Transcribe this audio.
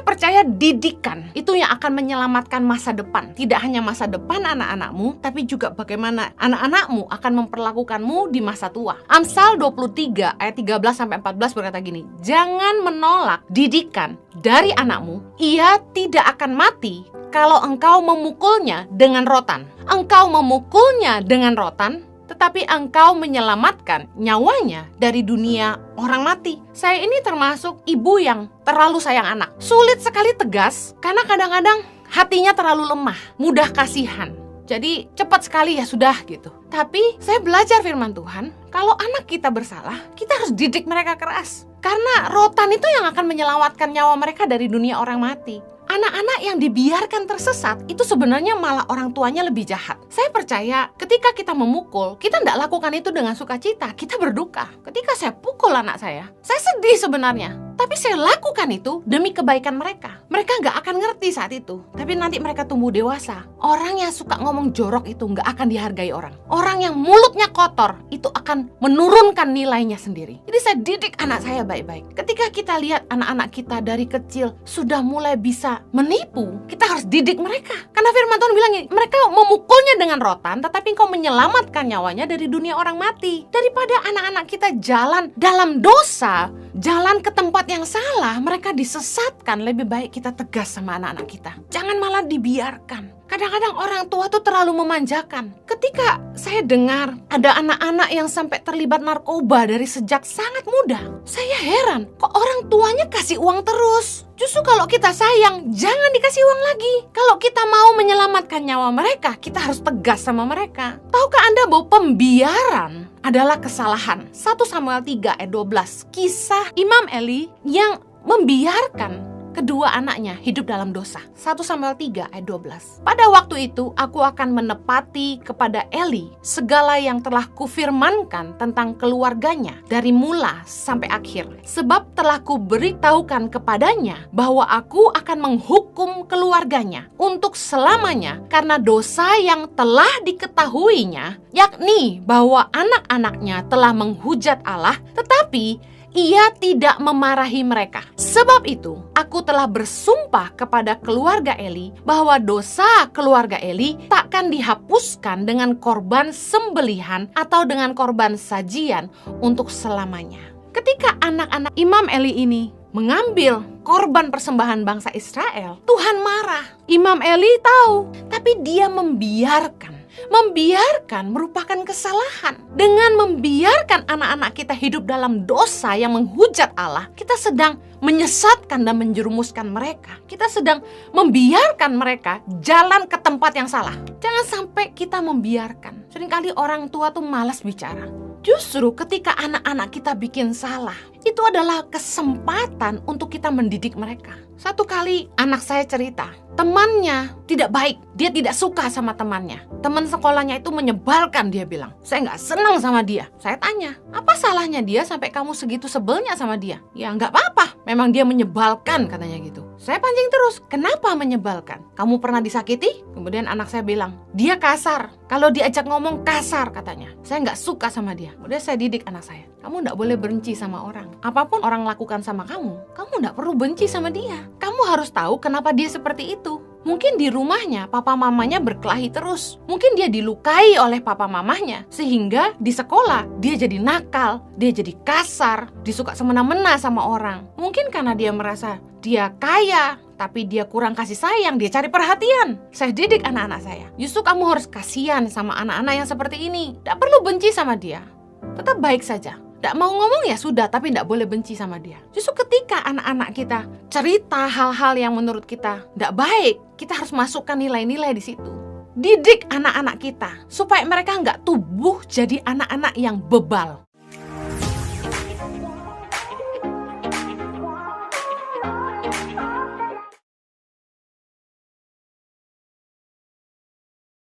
percaya didikan itu yang akan menyelamatkan masa depan. Tidak hanya masa depan anak-anakmu, tapi juga bagaimana anak-anakmu akan memperlakukanmu di masa tua. Amsal 23 ayat 13-14 berkata gini, jangan menolak didikan dari anakmu, ia tidak akan mati kalau engkau memukulnya dengan rotan. Engkau memukulnya dengan rotan, tetapi engkau menyelamatkan nyawanya dari dunia orang mati. Saya ini termasuk ibu yang terlalu sayang anak. Sulit sekali tegas, karena kadang-kadang hatinya terlalu lemah, mudah kasihan. Jadi cepat sekali ya sudah gitu. Tapi saya belajar firman Tuhan, kalau anak kita bersalah, kita harus didik mereka keras. Karena rotan itu yang akan menyelamatkan nyawa mereka dari dunia orang mati. Anak-anak yang dibiarkan tersesat itu sebenarnya malah orang tuanya lebih jahat. Saya percaya ketika kita memukul, kita tidak lakukan itu dengan sukacita, kita berduka. Ketika saya pukul anak saya sedih sebenarnya. Tapi saya lakukan itu demi kebaikan mereka. Mereka nggak akan ngerti saat itu. Tapi nanti mereka tumbuh dewasa. Orang yang suka ngomong jorok itu nggak akan dihargai orang. Orang yang mulutnya kotor itu akan menurunkan nilainya sendiri. Jadi saya didik anak saya baik-baik. Ketika kita lihat anak-anak kita dari kecil sudah mulai bisa menipu, kita harus didik mereka. Karena firman Tuhan bilang, mereka memukulnya dengan rotan, tetapi engkau menyelamatkan nyawanya dari dunia orang mati. Daripada anak-anak kita jalan dalam dosa, jalan ke tempat yang salah, mereka disesatkan, lebih baik kita tegas sama anak-anak kita. Jangan malah dibiarkan. Kadang-kadang orang tua tuh terlalu memanjakan. Ketika saya dengar ada anak-anak yang sampai terlibat narkoba dari sejak sangat muda, saya heran, kok orang tuanya kasih uang terus? Justru kalau kita sayang, jangan dikasih uang lagi. Kalau kita mau menyelamatkan nyawa mereka, kita harus tegas sama mereka. Tahukah Anda bahwa pembiaran adalah kesalahan? 1 Samuel 3 ayat 12, kisah Imam Eli yang membiarkan kedua anaknya hidup dalam dosa. 1 Samuel 3 ayat 12. Pada waktu itu aku akan menepati kepada Eli segala yang telah kufirmankan tentang keluarganya dari mula sampai akhir. Sebab telah kuberitahukan kepadanya bahwa aku akan menghukum keluarganya untuk selamanya karena dosa yang telah diketahuinya, yakni bahwa anak-anaknya telah menghujat Allah, tetapi ia tidak memarahi mereka. Sebab itu, aku telah bersumpah kepada keluarga Eli bahwa dosa keluarga Eli takkan dihapuskan dengan korban sembelihan atau dengan korban sajian untuk selamanya. Ketika anak-anak Imam Eli ini mengambil korban persembahan bangsa Israel, Tuhan marah. Imam Eli tahu, tapi dia membiarkan. Membiarkan merupakan kesalahan. Dengan membiarkan anak-anak kita hidup dalam dosa yang menghujat Allah, kita sedang menyesatkan dan menjerumuskan mereka. Kita sedang membiarkan mereka jalan ke tempat yang salah. Jangan sampai kita membiarkan. Seringkali orang tua tuh malas bicara. Justru ketika anak-anak kita bikin salah, itu adalah kesempatan untuk kita mendidik mereka. Satu kali anak saya cerita, temannya tidak baik, dia tidak suka sama temannya. Teman sekolahnya itu menyebalkan, dia bilang. Saya nggak senang sama dia. Saya tanya, apa salahnya dia sampai kamu segitu sebelnya sama dia? Ya nggak apa-apa, memang dia menyebalkan, katanya gitu. Saya pancing terus, kenapa menyebalkan? Kamu pernah disakiti? Kemudian anak saya bilang, dia kasar. Kalau diajak ngomong kasar, katanya. Saya nggak suka sama dia. Kemudian saya didik anak saya, kamu nggak boleh benci sama orang. Apapun orang lakukan sama kamu nggak perlu benci sama dia. Kamu harus tahu kenapa dia seperti itu. Mungkin di rumahnya papa mamanya berkelahi terus. Mungkin dia dilukai oleh papa mamanya, sehingga di sekolah dia jadi nakal, dia jadi kasar, disuka semena-mena sama orang. Mungkin karena dia merasa dia kaya, tapi dia kurang kasih sayang, dia cari perhatian. Saya didik anak-anak saya, justru kamu harus kasihan sama anak-anak yang seperti ini. Tidak perlu benci sama dia, tetap baik saja. Tidak mau ngomong ya sudah, tapi tidak boleh benci sama dia. Justru ketika anak-anak kita cerita hal-hal yang menurut kita tidak baik, kita harus masukkan nilai-nilai di situ. Didik anak-anak kita supaya mereka nggak tumbuh jadi anak-anak yang bebal.